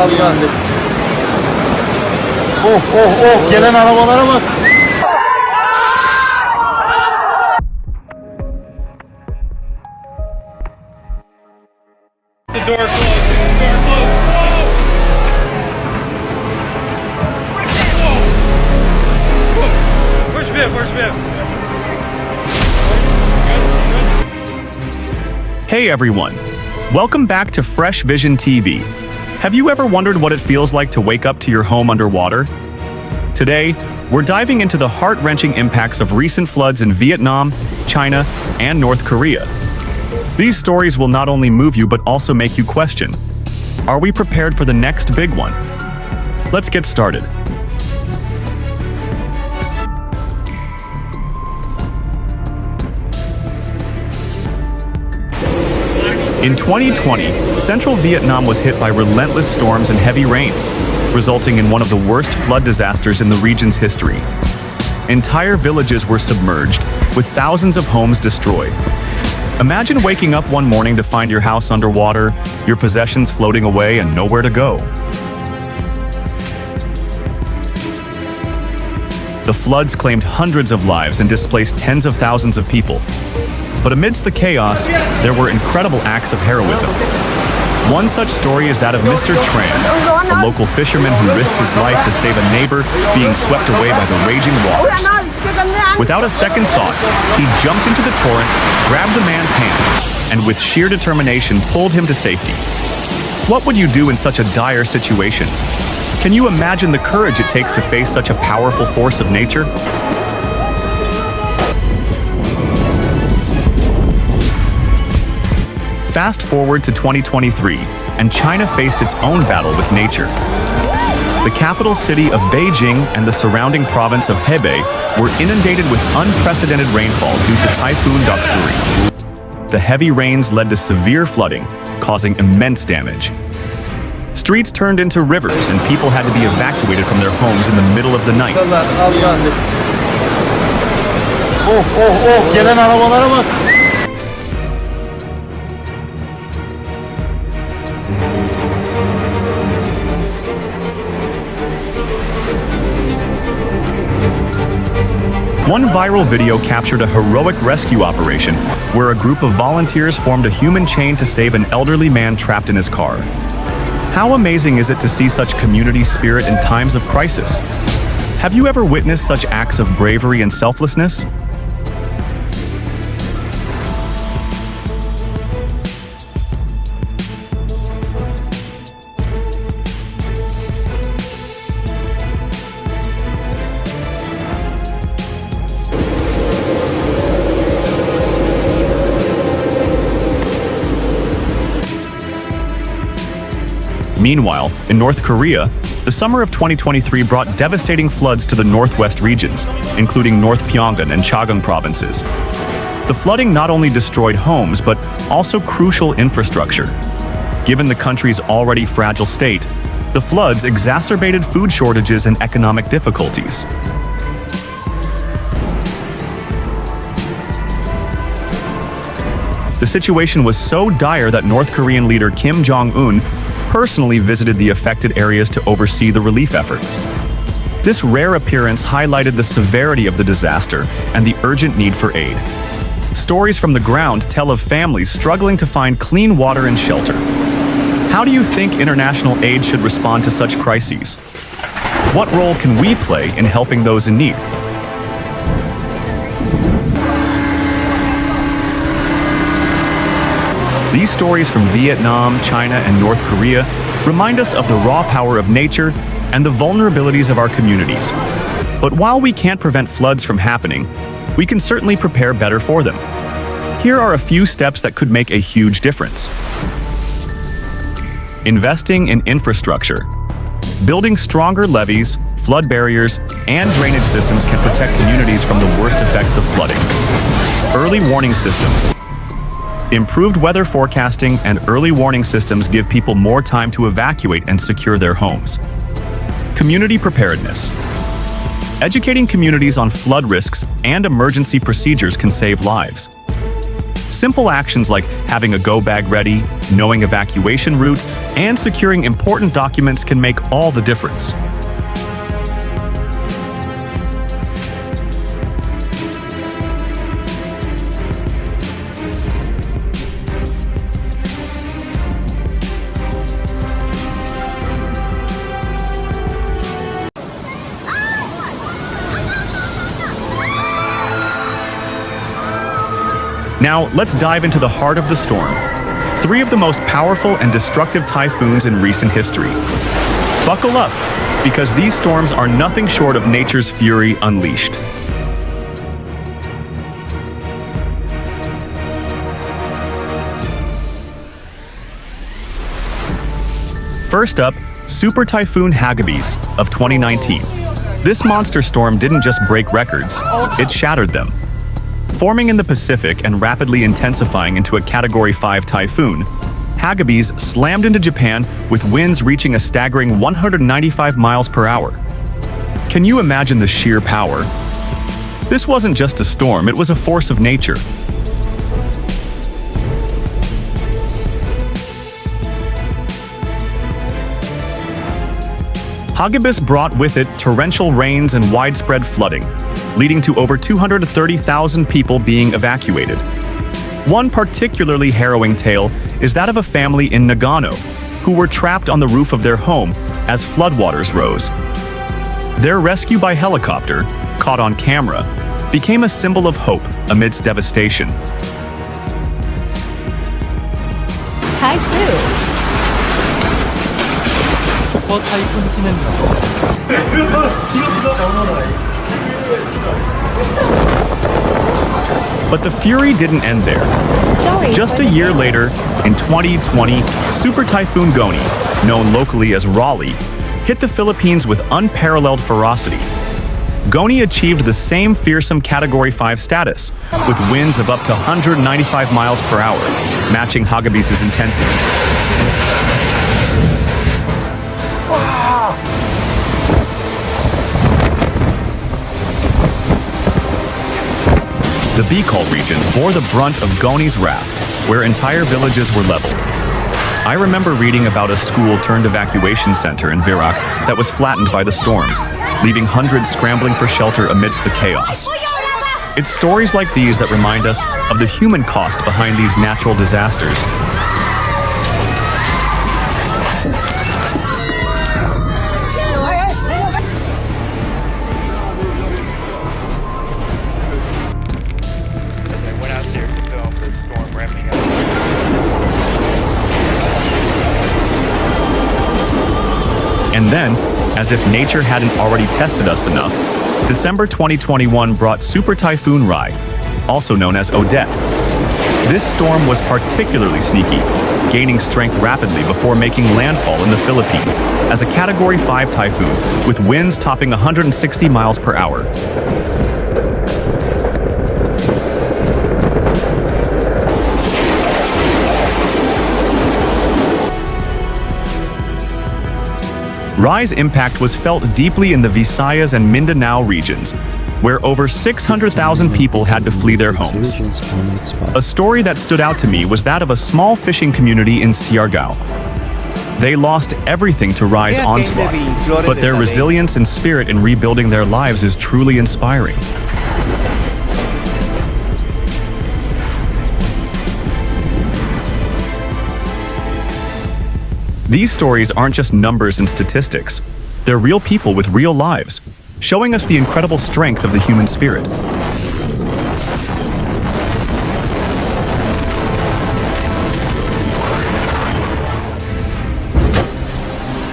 Allah. Oh oh oh, gelen arabalara bak. The door closed. The door closed. Whoa! Where's Viv? Where's Viv? Hey everyone, welcome back to Fresh Vision TV. Have you ever wondered what it feels like to wake up to your home underwater? Today, we're diving into the heart-wrenching impacts of recent floods in Vietnam, China, and North Korea. These stories will not only move you but also make you question, are we prepared for the next big one? Let's get started. In 2020, central Vietnam was hit by relentless storms and heavy rains, resulting in one of the worst flood disasters in the region's history. Entire villages were submerged, with thousands of homes destroyed. Imagine waking up one morning to find your house underwater, your possessions floating away, and nowhere to go. The floods claimed hundreds of lives and displaced tens of thousands of people. But amidst the chaos, there were incredible acts of heroism. One such story is that of Mr. Tran, a local fisherman who risked his life to save a neighbor being swept away by the raging waters. Without a second thought, he jumped into the torrent, grabbed the man's hand, and with sheer determination pulled him to safety. What would you do in such a dire situation? Can you imagine the courage it takes to face such a powerful force of nature? Fast forward to 2023, and China faced its own battle with nature. The capital city of Beijing and the surrounding province of Hebei were inundated with unprecedented rainfall due to Typhoon Doksuri. The heavy rains led to severe flooding, causing immense damage. Streets turned into rivers and people had to be evacuated from their homes in the middle of the night. Allah. Oh oh oh, gelen arabalara bak. One viral video captured a heroic rescue operation where a group of volunteers formed a human chain to save an elderly man trapped in his car. How amazing is it to see such community spirit in times of crisis? Have you ever witnessed such acts of bravery and selflessness? Meanwhile, in North Korea, the summer of 2023 brought devastating floods to the northwest regions, including North Pyongan and Chagang provinces. The flooding not only destroyed homes, but also crucial infrastructure. Given the country's already fragile state, the floods exacerbated food shortages and economic difficulties. The situation was so dire that North Korean leader Kim Jong-un personally visited the affected areas to oversee the relief efforts. This rare appearance highlighted the severity of the disaster and the urgent need for aid. Stories from the ground tell of families struggling to find clean water and shelter. How do you think international aid should respond to such crises? What role can we play in helping those in need? These stories from Vietnam, China, and North Korea remind us of the raw power of nature and the vulnerabilities of our communities. But while we can't prevent floods from happening, we can certainly prepare better for them. Here are a few steps that could make a huge difference. Investing in infrastructure. Building stronger levees, flood barriers, and drainage systems can protect communities from the worst effects of flooding. Early warning systems. Improved weather forecasting and early warning systems give people more time to evacuate and secure their homes. Community preparedness. Educating communities on flood risks and emergency procedures can save lives. Simple actions like having a go bag ready, knowing evacuation routes, and securing important documents can make all the difference. Now, let's dive into the heart of the storm. 3 of the most powerful and destructive typhoons in recent history. Buckle up, because these storms are nothing short of nature's fury unleashed. First up, Super Typhoon Hagibis of 2019. This monster storm didn't just break records, it shattered them. Forming in the Pacific and rapidly intensifying into a Category 5 typhoon, Hagibis slammed into Japan with winds reaching a staggering 195 miles per hour. Can you imagine the sheer power? This wasn't just a storm, it was a force of nature. Hagibis brought with it torrential rains and widespread flooding, leading to over 230,000 people being evacuated. One particularly harrowing tale is that of a family in Nagano who were trapped on the roof of their home as floodwaters rose. Their rescue by helicopter, caught on camera, became a symbol of hope amidst devastation. Typhoon. But the fury didn't end there. Just a year later, in 2020, Super Typhoon Goni, known locally as Raleigh, hit the Philippines with unparalleled ferocity. Goni achieved the same fearsome Category 5 status, with winds of up to 195 miles per hour, matching Hagibis' intensity. The Bicol region bore the brunt of Goni's wrath, where entire villages were leveled. I remember reading about a school-turned evacuation center in Virac that was flattened by the storm, leaving hundreds scrambling for shelter amidst the chaos. It's stories like these that remind us of the human cost behind these natural disasters. And then, as if nature hadn't already tested us enough, December 2021 brought Super Typhoon Rai, also known as Odette. This storm was particularly sneaky, gaining strength rapidly before making landfall in the Philippines as a Category 5 typhoon with winds topping 160 miles per hour. Rai's impact was felt deeply in the Visayas and Mindanao regions, where over 600,000 people had to flee their homes. A story that stood out to me was that of a small fishing community in Siargao. They lost everything to Rai's onslaught, but their resilience and spirit in rebuilding their lives is truly inspiring. These stories aren't just numbers and statistics. They're real people with real lives, showing us the incredible strength of the human spirit.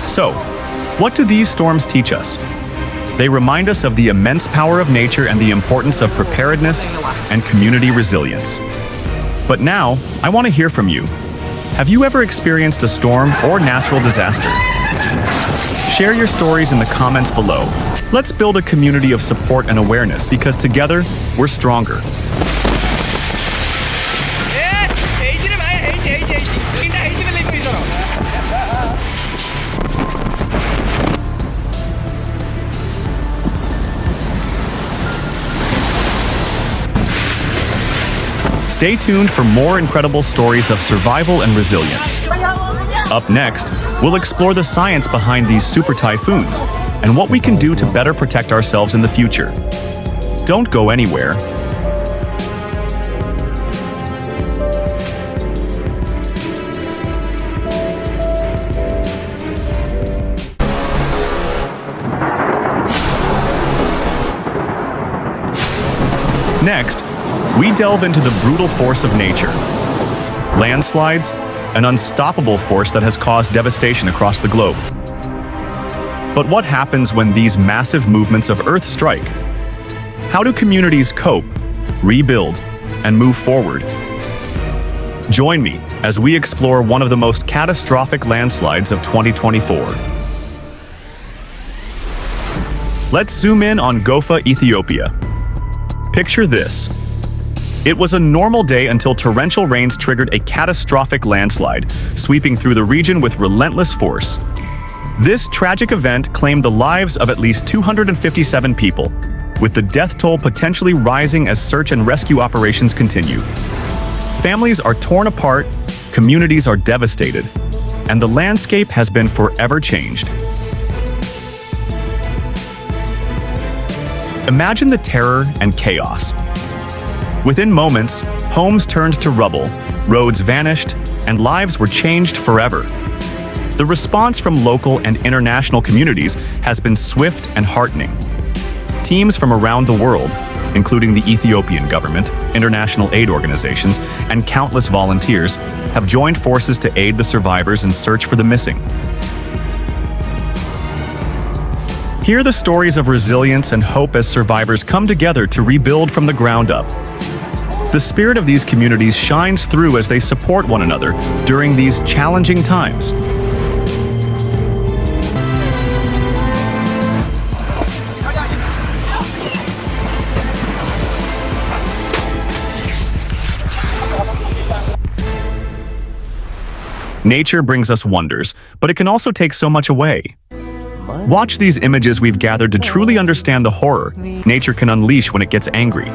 So, what do these storms teach us? They remind us of the immense power of nature and the importance of preparedness and community resilience. But now, I want to hear from you. Have you ever experienced a storm or natural disaster? Share your stories in the comments below. Let's build a community of support and awareness because together, we're stronger. Stay tuned for more incredible stories of survival and resilience. Up next, we'll explore the science behind these super typhoons and what we can do to better protect ourselves in the future. Don't go anywhere. Next, we delve into the brutal force of nature. Landslides, an unstoppable force that has caused devastation across the globe. But what happens when these massive movements of Earth strike? How do communities cope, rebuild, and move forward? Join me as we explore one of the most catastrophic landslides of 2024. Let's zoom in on Gofa, Ethiopia. Picture this. It was a normal day until torrential rains triggered a catastrophic landslide, sweeping through the region with relentless force. This tragic event claimed the lives of at least 257 people, with the death toll potentially rising as search and rescue operations continue. Families are torn apart, communities are devastated, and the landscape has been forever changed. Imagine the terror and chaos. Within moments, homes turned to rubble, roads vanished, and lives were changed forever. The response from local and international communities has been swift and heartening. Teams from around the world, including the Ethiopian government, international aid organizations, and countless volunteers, have joined forces to aid the survivors and search for the missing. Hear the stories of resilience and hope as survivors come together to rebuild from the ground up. The spirit of these communities shines through as they support one another during these challenging times. Nature brings us wonders, but it can also take so much away. Watch these images we've gathered to truly understand the horror nature can unleash when it gets angry.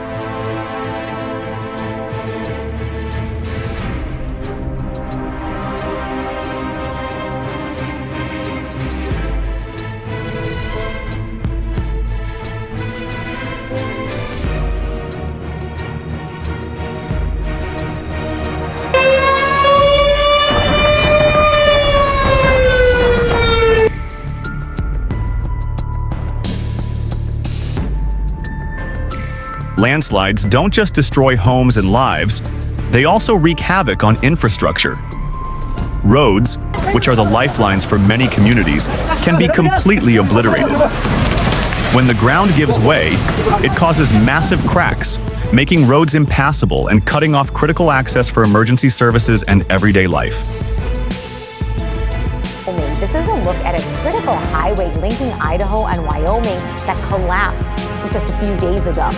Landslides don't just destroy homes and lives, they also wreak havoc on infrastructure. Roads, which are the lifelines for many communities, can be completely obliterated. When the ground gives way, it causes massive cracks, making roads impassable and cutting off critical access for emergency services and everyday life. This is a look at a critical highway linking Idaho and Wyoming that collapsed just a few days ago.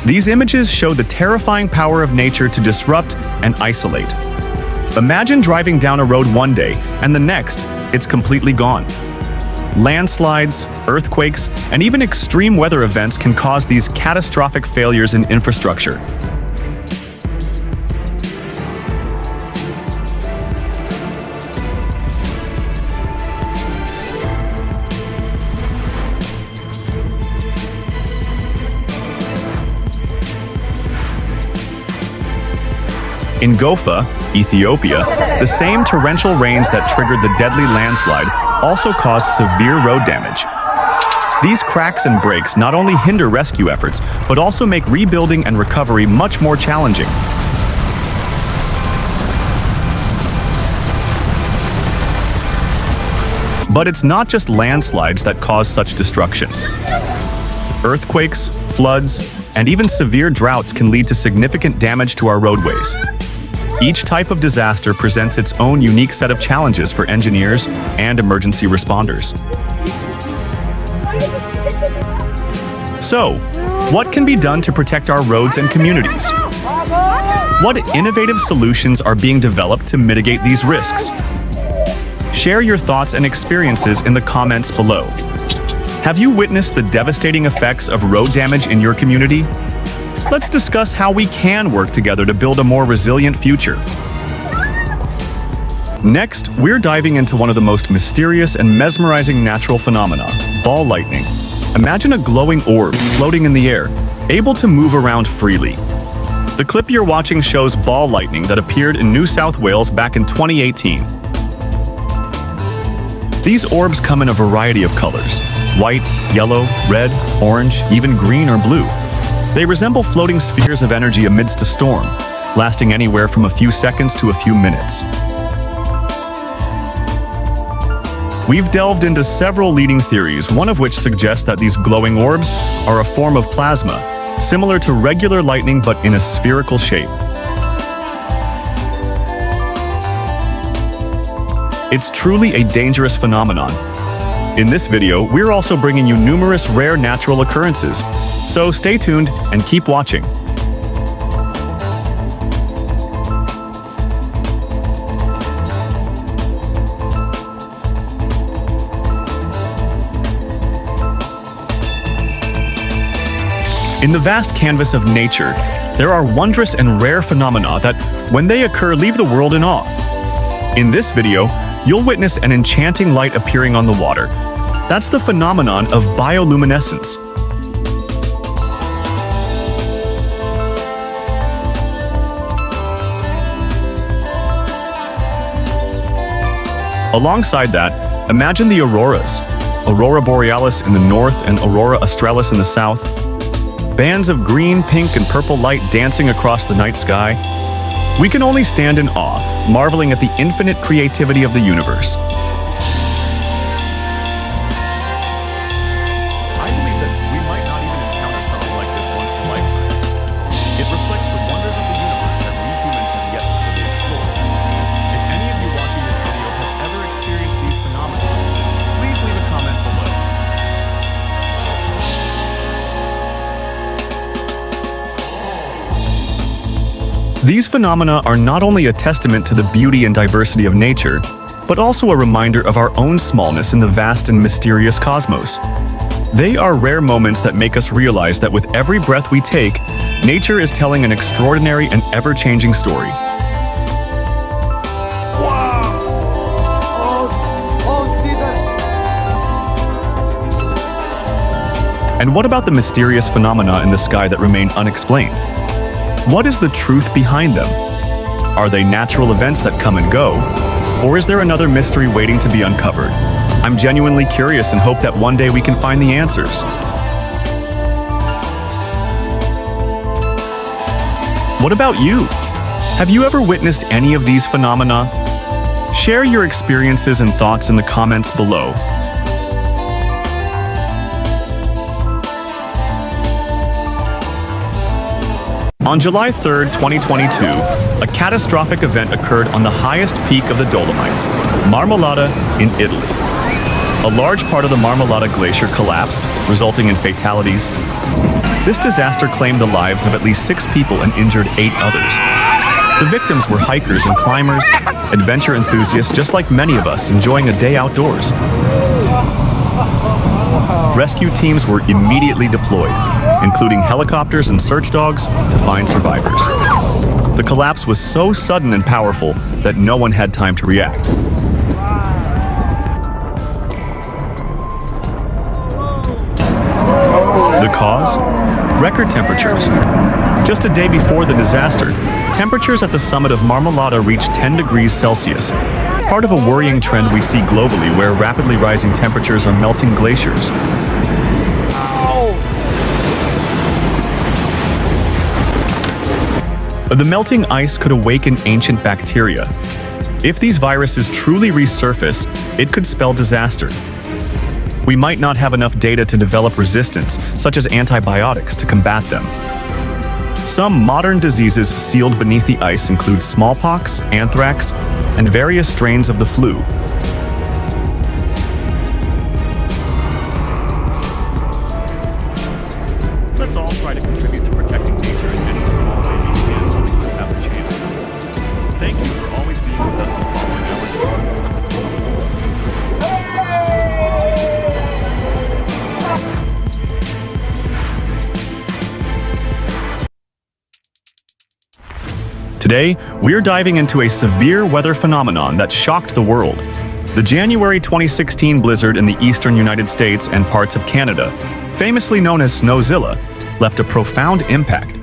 These images show the terrifying power of nature to disrupt and isolate. Imagine driving down a road one day, and the next, it's completely gone. Landslides, earthquakes, and even extreme weather events can cause these catastrophic failures in infrastructure. In Gofa, Ethiopia, the same torrential rains that triggered the deadly landslide also caused severe road damage. These cracks and breaks not only hinder rescue efforts, but also make rebuilding and recovery much more challenging. But it's not just landslides that cause such destruction. Earthquakes, floods, and even severe droughts can lead to significant damage to our roadways. Each type of disaster presents its own unique set of challenges for engineers and emergency responders. So, what can be done to protect our roads and communities? What innovative solutions are being developed to mitigate these risks? Share your thoughts and experiences in the comments below. Have you witnessed the devastating effects of road damage in your community? Let's discuss how we can work together to build a more resilient future. Next, we're diving into one of the most mysterious and mesmerizing natural phenomena, ball lightning. Imagine a glowing orb floating in the air, able to move around freely. The clip you're watching shows ball lightning that appeared in New South Wales back in 2018. These orbs come in a variety of colors: white, yellow, red, orange, even green or blue. They resemble floating spheres of energy amidst a storm, lasting anywhere from a few seconds to a few minutes. We've delved into several leading theories, one of which suggests that these glowing orbs are a form of plasma, similar to regular lightning but in a spherical shape. It's truly a dangerous phenomenon. In this video, we're also bringing you numerous rare natural occurrences, so stay tuned and keep watching. In the vast canvas of nature, there are wondrous and rare phenomena that, when they occur, leave the world in awe. In this video, you'll witness an enchanting light appearing on the water. That's the phenomenon of bioluminescence. Alongside that, imagine the auroras. Aurora borealis in the north and aurora australis in the south. Bands of green, pink, and purple light dancing across the night sky. We can only stand in awe, marveling at the infinite creativity of the universe. I believe that we might not even encounter something like this once in a lifetime. It reflects the wonders of the universe that we humans have yet to fully explore. If any of you watching this video have ever experienced these phenomena, please leave a comment below. These phenomena are not only a testament to the beauty and diversity of nature, but also a reminder of our own smallness in the vast and mysterious cosmos. They are rare moments that make us realize that with every breath we take, nature is telling an extraordinary and ever-changing story. And what about the mysterious phenomena in the sky that remain unexplained? What is the truth behind them? Are they natural events that come and go? Or is there another mystery waiting to be uncovered? I'm genuinely curious and hope that one day we can find the answers. What about you? Have you ever witnessed any of these phenomena? Share your experiences and thoughts in the comments below. On July 3, 2022, a catastrophic event occurred on the highest peak of the Dolomites, Marmolada in Italy. A large part of the Marmolada Glacier collapsed, resulting in fatalities. This disaster claimed the lives of at least 6 people and injured 8 others. The victims were hikers and climbers, adventure enthusiasts just like many of us enjoying a day outdoors. Rescue teams were immediately deployed, including helicopters and search dogs, to find survivors. The collapse was so sudden and powerful that no one had time to react. The cause? Record temperatures. Just a day before the disaster, temperatures at the summit of Marmolada reached 10 degrees Celsius, part of a worrying trend we see globally where rapidly rising temperatures are melting glaciers. The melting ice could awaken ancient bacteria. If these viruses truly resurface, it could spell disaster. We might not have enough data to develop resistance, such as antibiotics, to combat them. Some modern diseases sealed beneath the ice include smallpox, anthrax, and various strains of the flu. Let's all try to contribute to protecting nature in any small way we can while we still have the chance. Thank you for always being with us and following our journey. Today, we're diving into a severe weather phenomenon that shocked the world. The January 2016 blizzard in the eastern United States and parts of Canada, famously known as Snowzilla, left a profound impact.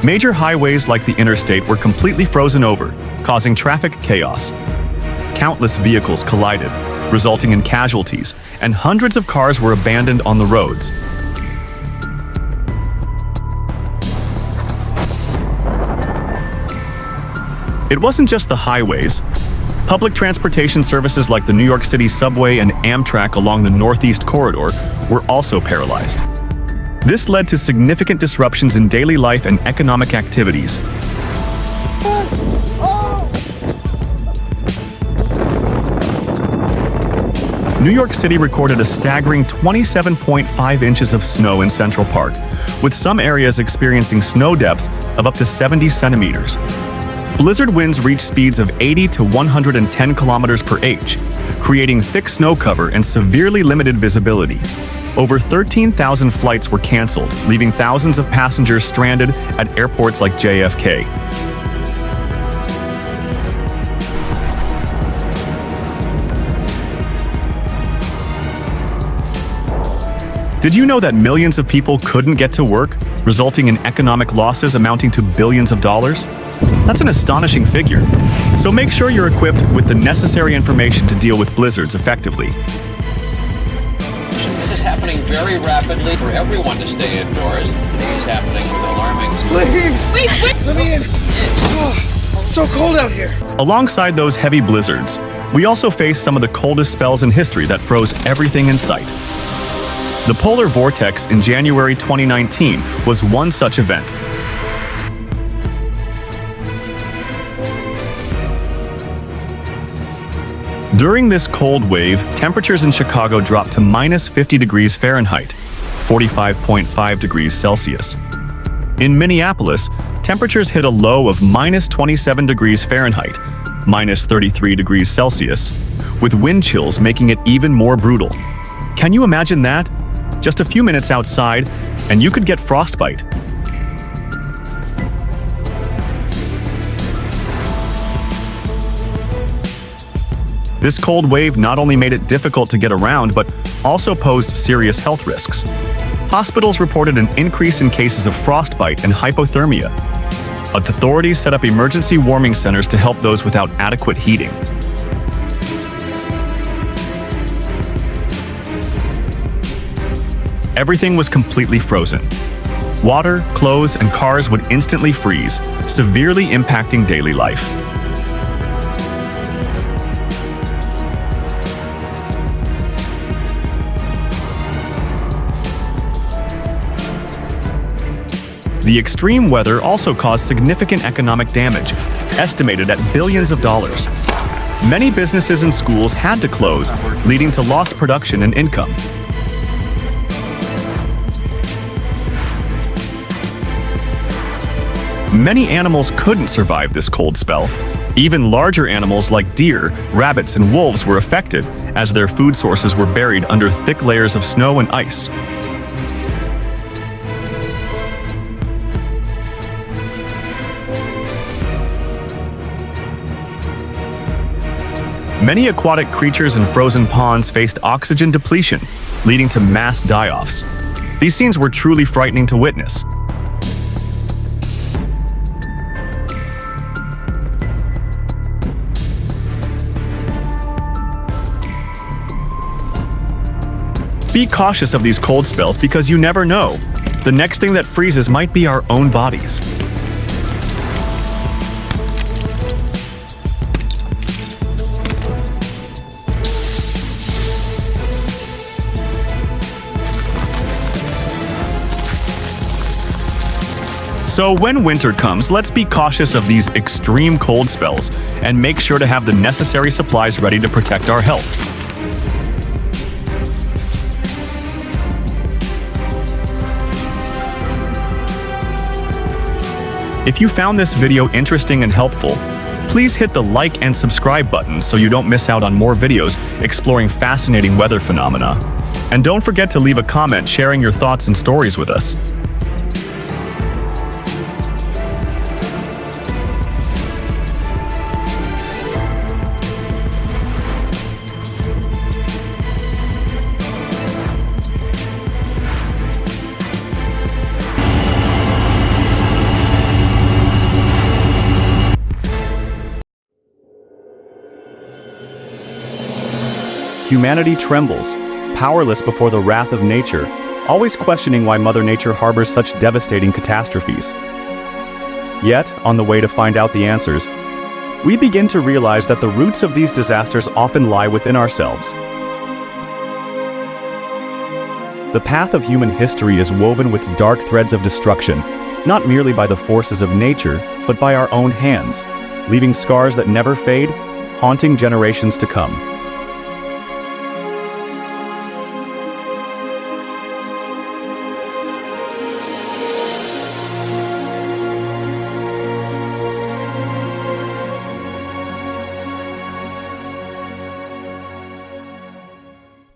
Major highways like the interstate were completely frozen over, causing traffic chaos. Countless vehicles collided, resulting in casualties, and hundreds of cars were abandoned on the roads. It wasn't just the highways. Public transportation services like the New York City subway and Amtrak along the Northeast Corridor were also paralyzed. This led to significant disruptions in daily life and economic activities. New York City recorded a staggering 27.5 inches of snow in Central Park, with some areas experiencing snow depths of up to 70 centimeters. Blizzard winds reached speeds of 80 to 110 kilometers per h, creating thick snow cover and severely limited visibility. Over 13,000 flights were canceled, leaving thousands of passengers stranded at airports like JFK. Did you know that millions of people couldn't get to work, resulting in economic losses amounting to billions of dollars? That's an astonishing figure. So make sure you're equipped with the necessary information to deal with blizzards effectively. This is happening very rapidly for everyone to stay indoors. It's happening with alarming speed. Let me in. Oh, it's so cold out here. Alongside those heavy blizzards, we also faced some of the coldest spells in history that froze everything in sight. The polar vortex in January 2019 was one such event. During this cold wave, temperatures in Chicago dropped to minus 50 degrees Fahrenheit, 45.5 degrees Celsius. In Minneapolis, temperatures hit a low of minus 27 degrees Fahrenheit, minus 33 degrees Celsius, with wind chills making it even more brutal. Can you imagine that? Just a few minutes outside, and you could get frostbite. This cold wave not only made it difficult to get around, but also posed serious health risks. Hospitals reported an increase in cases of frostbite and hypothermia. Authorities set up emergency warming centers to help those without adequate heating. Everything was completely frozen. Water, clothes, and cars would instantly freeze, severely impacting daily life. The extreme weather also caused significant economic damage, estimated at billions of dollars. Many businesses and schools had to close, leading to lost production and income. Many animals couldn't survive this cold spell. Even larger animals like deer, rabbits, and wolves were affected, as their food sources were buried under thick layers of snow and ice. Many aquatic creatures in frozen ponds faced oxygen depletion, leading to mass die-offs. These scenes were truly frightening to witness. Be cautious of these cold spells because you never know. The next thing that freezes might be our own bodies. So when winter comes, let's be cautious of these extreme cold spells and make sure to have the necessary supplies ready to protect our health. If you found this video interesting and helpful, please hit the like and subscribe button so you don't miss out on more videos exploring fascinating weather phenomena. And don't forget to leave a comment sharing your thoughts and stories with us. humanity trembles, powerless before the wrath of nature, always questioning why Mother Nature harbors such devastating catastrophes. Yet, on the way to find out the answers, we begin to realize that the roots of these disasters often lie within ourselves. The path of human history is woven with dark threads of destruction, not merely by the forces of nature, but by our own hands, leaving scars that never fade, haunting generations to come.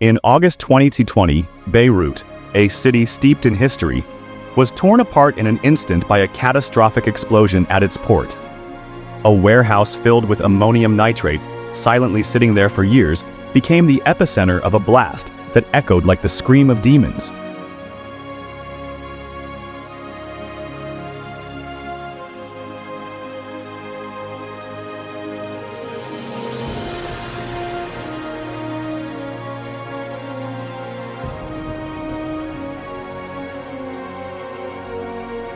In August 2020, Beirut, a city steeped in history, was torn apart in an instant by a catastrophic explosion at its port. A warehouse filled with ammonium nitrate, silently sitting there for years, became the epicenter of a blast that echoed like the scream of demons.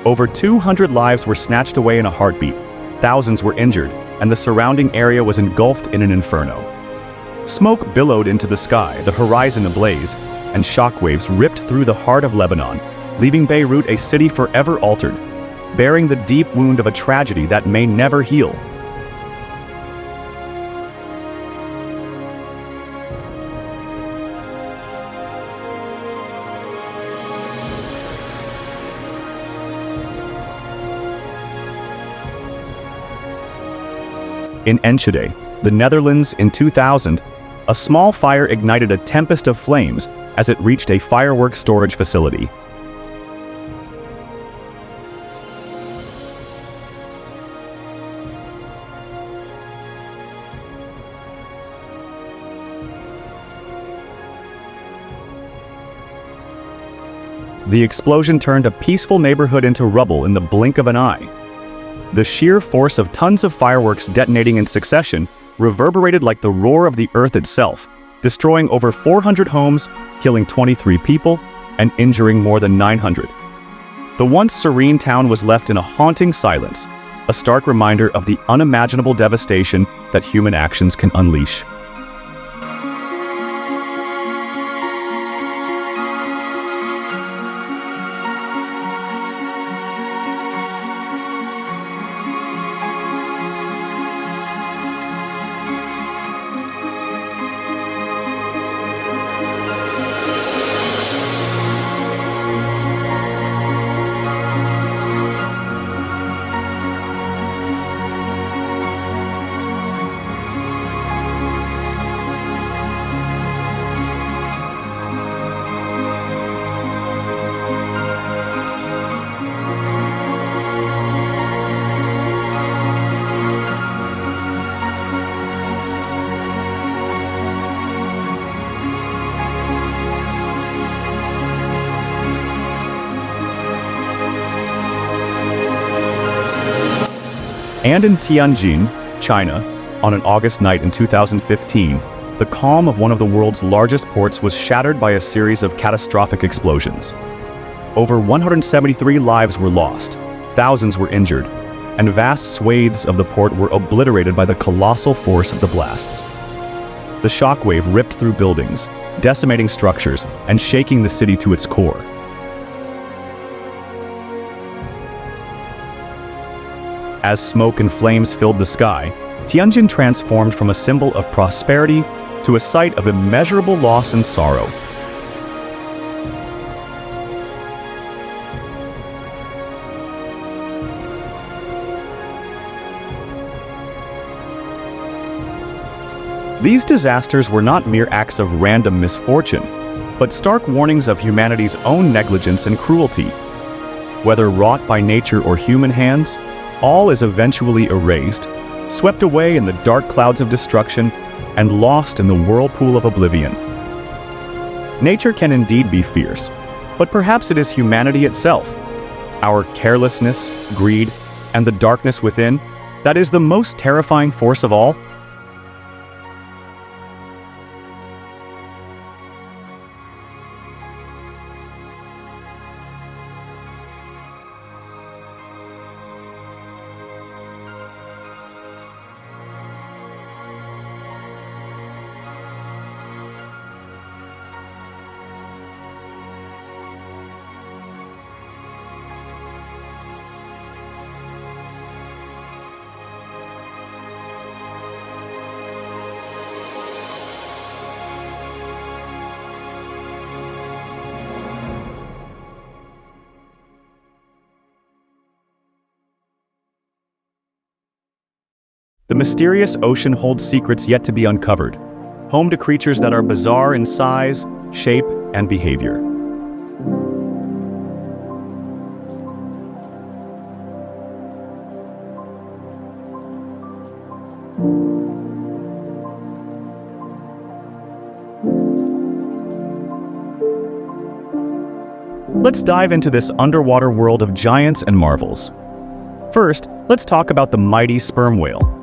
Over 200 lives were snatched away in a heartbeat, thousands were injured, and the surrounding area was engulfed in an inferno. Smoke billowed into the sky, the horizon ablaze, and shockwaves ripped through the heart of Lebanon, leaving Beirut a city forever altered, bearing the deep wound of a tragedy that may never heal. In Enschede, the Netherlands in 2000, a small fire ignited a tempest of flames as it reached a fireworks storage facility. The explosion turned a peaceful neighborhood into rubble in the blink of an eye. The sheer force of tons of fireworks detonating in succession reverberated like the roar of the earth itself, destroying over 400 homes, killing 23 people, and injuring more than 900. The once serene town was left in a haunting silence, a stark reminder of the unimaginable devastation that human actions can unleash. And in Tianjin, China, on an August night in 2015, the calm of one of the world's largest ports was shattered by a series of catastrophic explosions. Over 173 lives were lost, thousands were injured, and vast swathes of the port were obliterated by the colossal force of the blasts. The shockwave ripped through buildings, decimating structures and shaking the city to its core. As smoke and flames filled the sky, Tianjin transformed from a symbol of prosperity to a site of immeasurable loss and sorrow. These disasters were not mere acts of random misfortune, but stark warnings of humanity's own negligence and cruelty. Whether wrought by nature or human hands, all is eventually erased, swept away in the dark clouds of destruction, and lost in the whirlpool of oblivion. Nature can indeed be fierce, but perhaps it is humanity itself, our carelessness, greed, and the darkness within, that is the most terrifying force of all. The mysterious ocean holds secrets yet to be uncovered, home to creatures that are bizarre in size, shape, and behavior. Let's dive into this underwater world of giants and marvels. First, let's talk about the mighty sperm whale.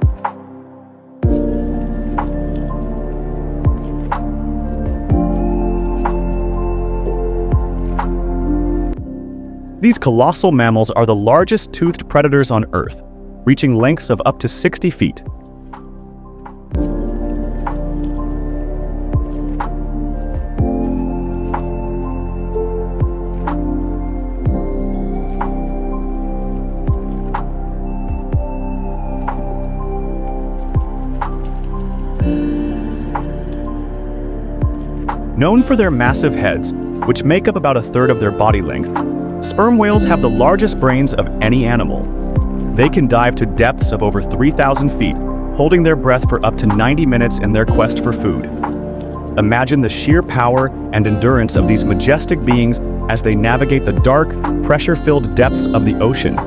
These colossal mammals are the largest toothed predators on Earth, reaching lengths of up to 60 feet. Known for their massive heads, which make up about a third of their body length, sperm whales have the largest brains of any animal. They can dive to depths of over 3,000 feet, holding their breath for up to 90 minutes in their quest for food. Imagine the sheer power and endurance of these majestic beings as they navigate the dark, pressure-filled depths of the ocean.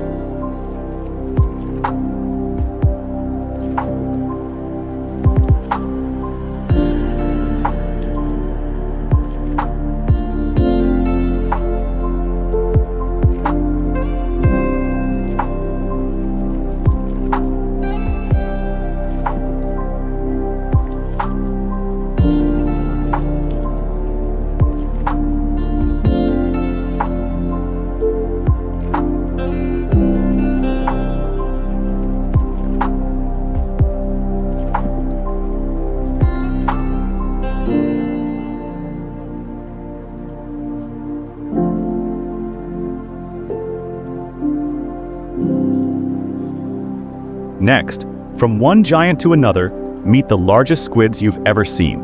Next, from one giant to another, meet the largest squids you've ever seen.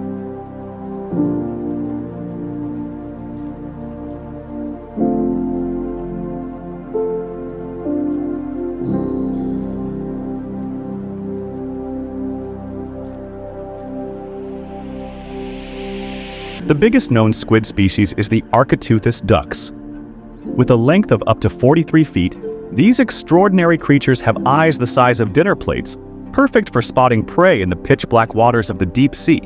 The biggest known squid species is the Architeuthis ducks. With a length of up to 43 feet, these extraordinary creatures have eyes the size of dinner plates, perfect for spotting prey in the pitch-black waters of the deep sea.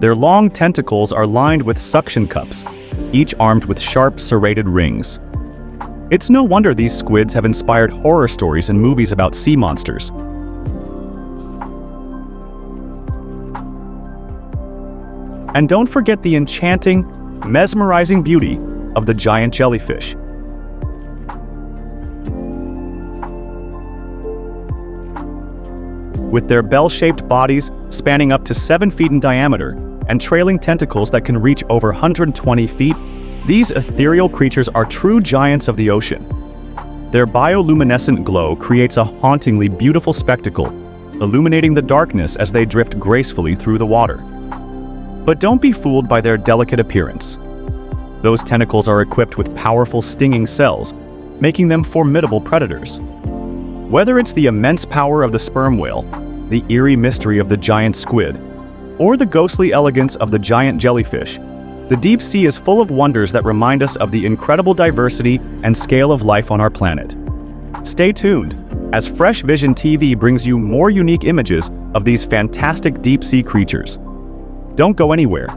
Their long tentacles are lined with suction cups, each armed with sharp, serrated rings. It's no wonder these squids have inspired horror stories and movies about sea monsters. And don't forget the enchanting, mesmerizing beauty of the giant jellyfish. With their bell-shaped bodies spanning up to 7 feet in diameter and trailing tentacles that can reach over 120 feet, these ethereal creatures are true giants of the ocean. Their bioluminescent glow creates a hauntingly beautiful spectacle, illuminating the darkness as they drift gracefully through the water. But don't be fooled by their delicate appearance. Those tentacles are equipped with powerful stinging cells, making them formidable predators. Whether it's the immense power of the sperm whale, the eerie mystery of the giant squid, or the ghostly elegance of the giant jellyfish, the deep sea is full of wonders that remind us of the incredible diversity and scale of life on our planet. Stay tuned, as Fresh Vision TV brings you more unique images of these fantastic deep-sea creatures. Don't go anywhere.